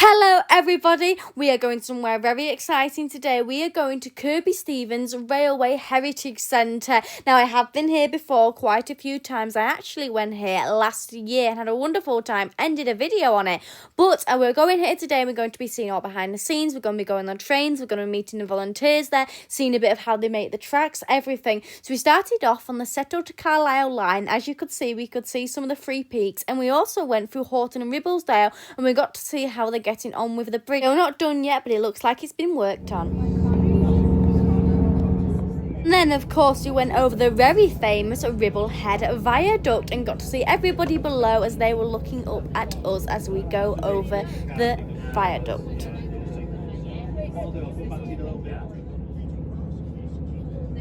Hello everybody, we are going somewhere very exciting today. We are going to Kirkby Stevens Railway Heritage Centre. Now I have been here before quite a few times. I actually went here last year and had a wonderful time and did a video on it. But we're going here today and we're going to be seeing all behind the scenes. We're going to be going on trains, we're going to be meeting the volunteers there, seeing a bit of how they make the tracks, everything. So we started off on the Seto to Carlisle line. As you could see, we could see some of the Free Peaks, and we also went through Horton and Ribblesdale and we got to see how they're getting on with the bridge. They're not done yet, but it looks like it's been worked on. And then, of course, we went over the very famous Ribblehead Viaduct and got to see everybody below as they were looking up at us as we go over the viaduct.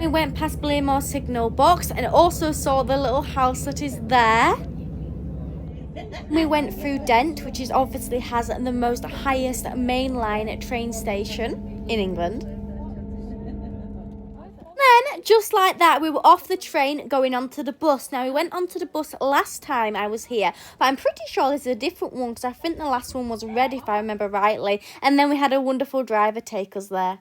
We went past Blaymore Signal Box and also saw the little house that is there. We went through Dent, which is obviously has the most highest mainline train station in England. Then, just like that, we were off the train going onto the bus. Now, we went onto the bus last time I was here, but I'm pretty sure this is a different one because I think the last one was red, if I remember rightly. And then we had a wonderful driver take us there.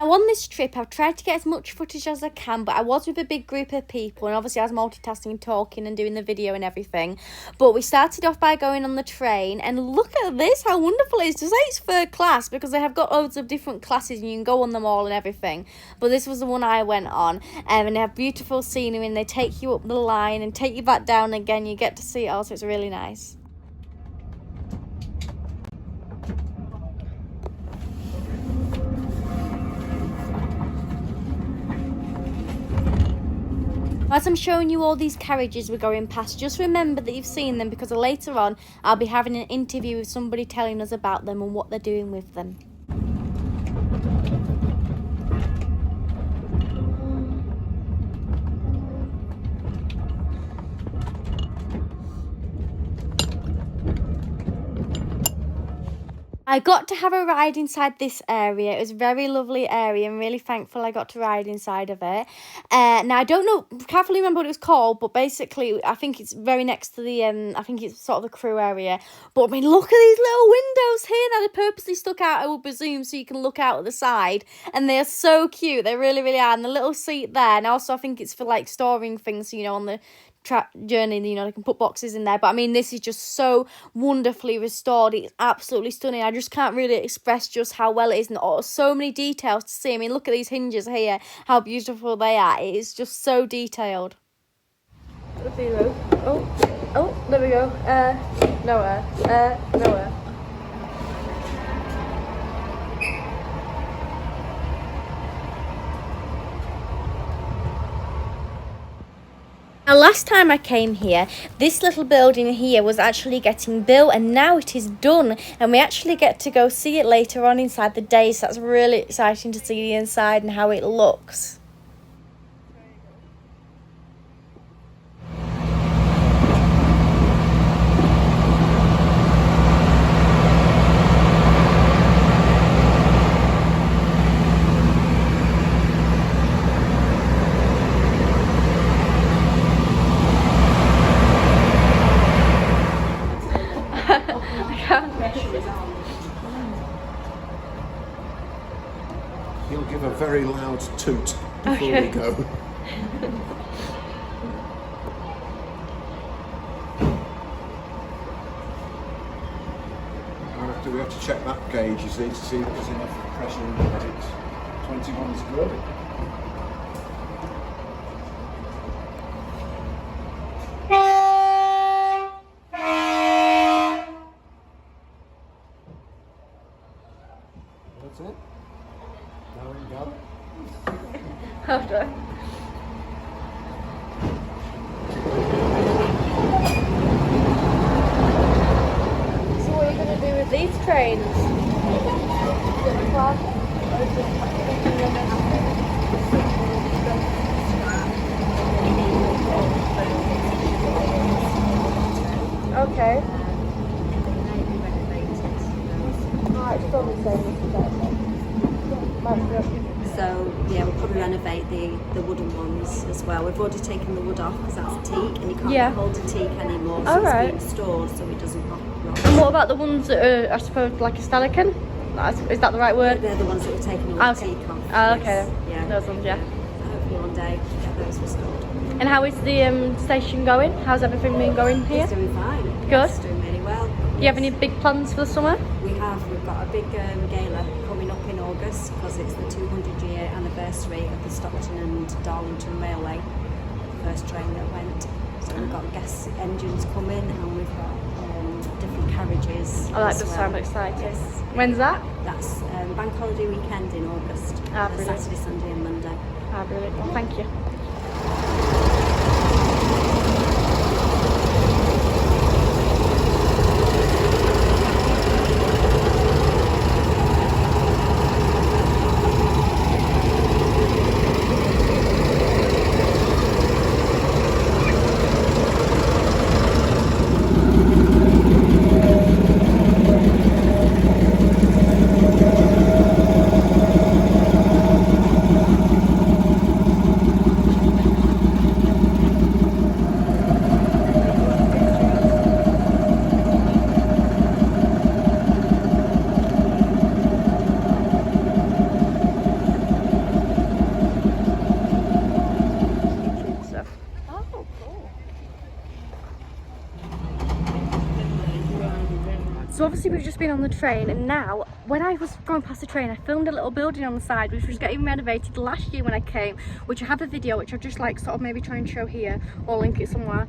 On this trip, I've tried to get as much footage as I can, but I was with a big group of people, and obviously I was multitasking, talking and doing the video and everything. But we started off by going on the train, and look at this, how wonderful it is. To say it's third class, because they have got loads of different classes and you can go on them all and everything. But this was the one I went on, and they have beautiful scenery, and they take you up the line and take you back down again. You get to see it all, so it's really nice. As I'm showing you all these carriages we're going past, just remember that you've seen them, because later on I'll be having an interview with somebody telling us about them and what they're doing with them. I got to have a ride inside this area. It was a very lovely area and really thankful I got to ride inside of it. Now, I don't know, can't really remember what it was called, but basically I think it's very next to the, I think it's sort of the crew area. But I mean, look at these little windows here. Now, they're purposely stuck out, I will presume, so you can look out at the side. And they're so cute. They really, really are. And the little seat there. And also I think it's for like storing things, you know, on the journey, you know, they can put boxes in there. But I mean, this is just so wonderfully restored. It's absolutely stunning. I just can't really express just how well it is, and so many details to see. I mean, look at these hinges here, how beautiful they are. It is just so detailed. Oh, there we go. Nowhere. Now, last time I came here, this little building here was actually getting built, and now it is done, and we actually get to go see it later on inside the day, so that's really exciting to see the inside and how it looks. He'll give a very loud toot before we go. We have to check that gauge, you see, to see if there's enough pressure in it. 21 is good. That's it. Now we can go. After. So what are you going to do with these trains? Okay. Alright, it's probably the same as the So Yeah, we'll probably renovate the wooden ones as well. We've already taken the wood off because that's a teak and you can't hold a teak anymore, so it's being stored so it doesn't rot. And what about the ones that are, I suppose, like a stelican? Is that the right word? They're the ones that we're taking all the teak off. Oh, okay. Yeah. Those ones, yeah. Hopefully one day get those restored. And how is the station going? How's everything been going here? It's doing fine. Good. It's doing really well. Do you have any big plans for the summer? We've got a big gala coming up in August because it's the 200-year anniversary of the Stockton and Darlington Railway, the first train that went. So we've got gas engines coming and we've got different carriages. Oh, that does sound exciting. Yes. When's that? That's Bank Holiday weekend in August. Brilliant. Saturday, Sunday and Monday. Brilliant. Well, thank you. So obviously we've just been on the train, and now when I was going past the train I filmed a little building on the side which was getting renovated last year when I came, which I have a video which I'll just like sort of maybe try and show here or link it somewhere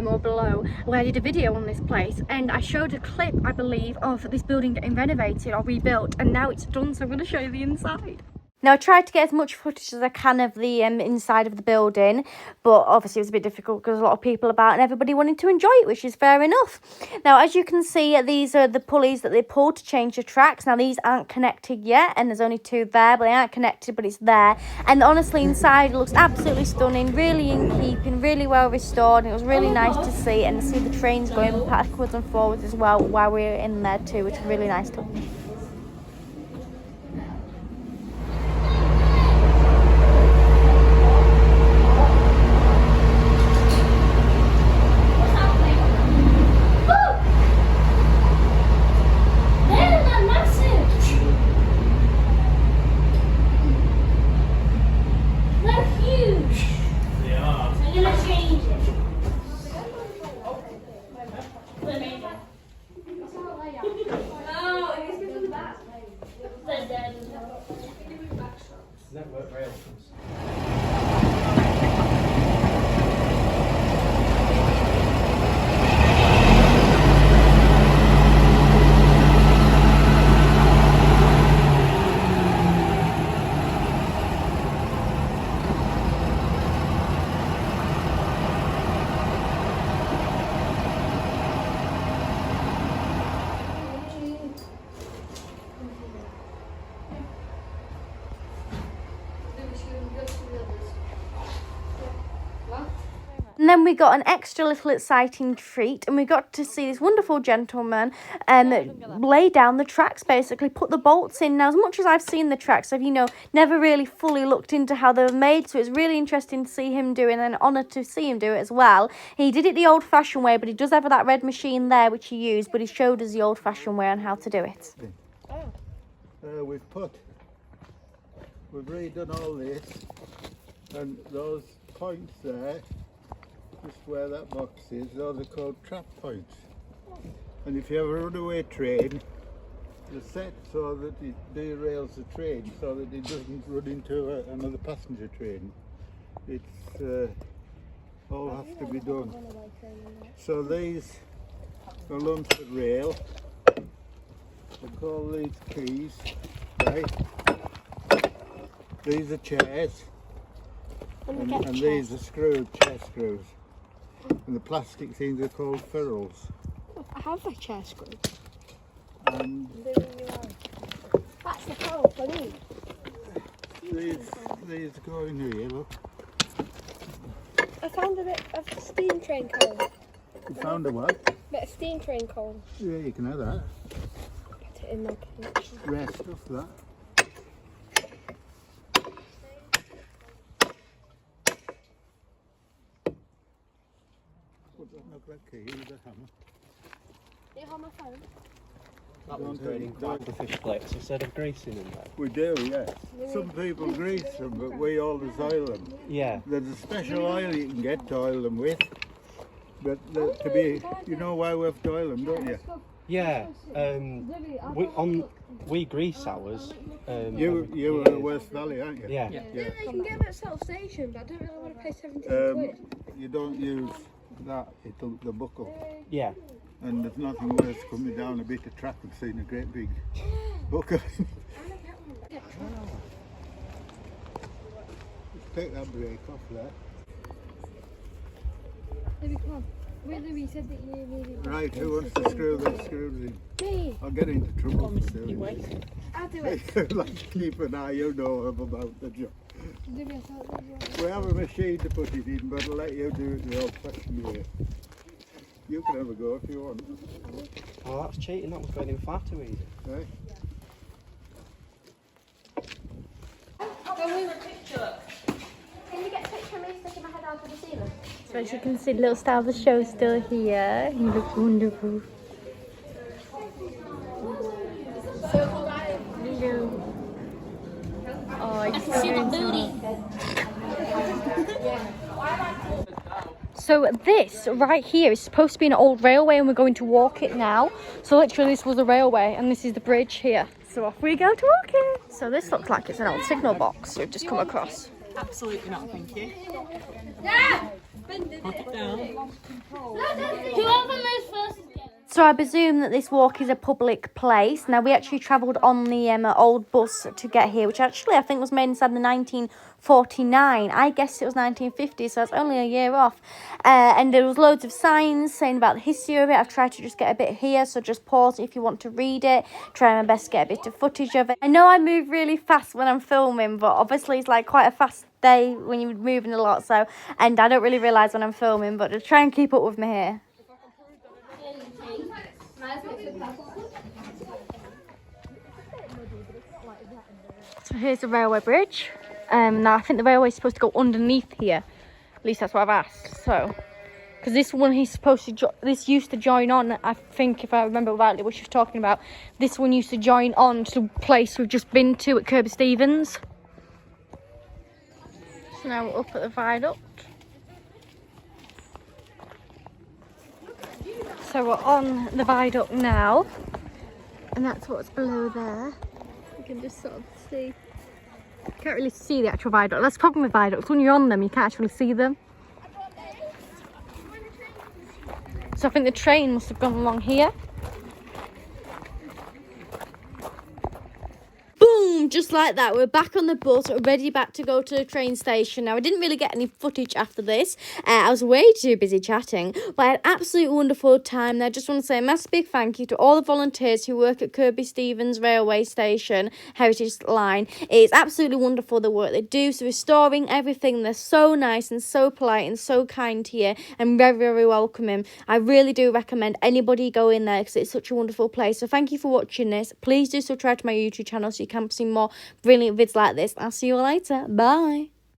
or below, where I did a video on this place and I showed a clip, I believe, of this building getting renovated or rebuilt, and now it's done, so I'm going to show you the inside. Now, I tried to get as much footage as I can of the inside of the building, but obviously it was a bit difficult because a lot of people about and everybody wanted to enjoy it, which is fair enough. Now, as you can see, these are the pulleys that they pulled to change the tracks. Now, these aren't connected yet, and there's only two there, but they aren't connected, but it's there. And honestly, inside it looks absolutely stunning, really in keeping, really well restored, and it was really nice to see, and to see the trains going backwards and forwards as well while we were in there too, which was really nice to. And then we got an extra little exciting treat, and we got to see this wonderful gentleman lay down the tracks, basically put the bolts in. Now, as much as I've seen the tracks, I've, never really fully looked into how they were made, so it's really interesting to see him do it, and an honour to see him do it as well. He did it the old-fashioned way, but he does have that red machine there, which he used, but he showed us the old-fashioned way on how to do it. We've redone all this, and those points there, just where that box is, those are called trap points. And if you have a runaway train, they're set so that it derails the train, so that it doesn't run into another passenger train. It's all has to be done. So these are lumps of rail. We call these keys, right? These are chairs, and these are chair screws. And the plastic things are called ferrules. I have a chair screw. And that's the ferrule for me. These go in here, look. I found a bit of steam train coal. You found a what? Bit of steam train coal. Yeah, you can have that. Put it in my collection. Rest of that. that key, use a hammer. Do you have my phone? That one's going in quite the fish plates instead of greasing them. We do, yes. Some people grease them, but we always oil them. Yeah. There's a special oil you can get to oil them with. But to be, you know why we have to oil them, don't you? Yeah. We grease ours. You were at West Valley, aren't you? Yeah. Yeah. You can get them at South Station, but I don't really want to pay 17 quid. You don't use that, the buckle. Yeah. And there's nothing worse coming down a bit of track and seeing a great big buckle. Just take that brake off there. Louis, come on. Wait, Louis said that you needed... Right, who wants to screw those screws in? Me! I'll get into trouble for doing it. I'll do it. Like keep an eye, you know about the job. Louis, I thought that you We have a machine to put it in, but I'll let you do it the old-fashioned way. You can have a go if you want. Oh, that's cheating. That was going in far too easy. Right? Can you get a picture of me sticking my head out of the ceiling? So as you can see, the little star of the show is still here. He looks wonderful. Hello. Oh, I can see your booty. So this right here is supposed to be an old railway and we're going to walk it now. So literally this was a railway and this is the bridge here. So off we go to walk it. So this looks like it's an old signal box we've just come across. Absolutely not, thank you. Put it down. Whoever moves first is getting. So I presume that this walk is a public place. Now we actually travelled on the old bus to get here, which actually I think was made inside the 1949. I guessed it was 1950, so it's only a year off. And there was loads of signs saying about the history of it. I've tried to just get a bit here, so just pause if you want to read it. Try my best to get a bit of footage of it. I know I move really fast when I'm filming, but obviously it's like quite a fast day when you're moving a lot, so, and I don't really realise when I'm filming, but to try and keep up with me here. So here's the railway bridge. Now I think the railway is supposed to go underneath here. At least that's what I've asked. So, because this one he's supposed to, this used to join on. I think if I remember rightly what she was talking about, this one used to join on to the place we've just been to at Kirkby Stevens. So now we're up at the viaduct. So we're on the viaduct now, and that's what's below there. You can just sort of see. You can't really see the actual viaduct. That's the problem with viaducts. When you're on them, you can't actually see them. So I think the train must have gone along here. Boom! Just like that, we're back on the bus, ready back to go to the train station. Now, I didn't really get any footage after this. I was way too busy chatting, but I had an absolutely wonderful time. And I just want to say a massive big thank you to all the volunteers who work at Kirkby Stevens Railway Station, Heritage Line. It's absolutely wonderful the work they do. So restoring everything, they're so nice and so polite and so kind to you and very, very welcoming. I really do recommend anybody go in there because it's such a wonderful place. So thank you for watching this. Please do subscribe to my YouTube channel so you can see more brilliant vids like this. I'll see you all later. Bye.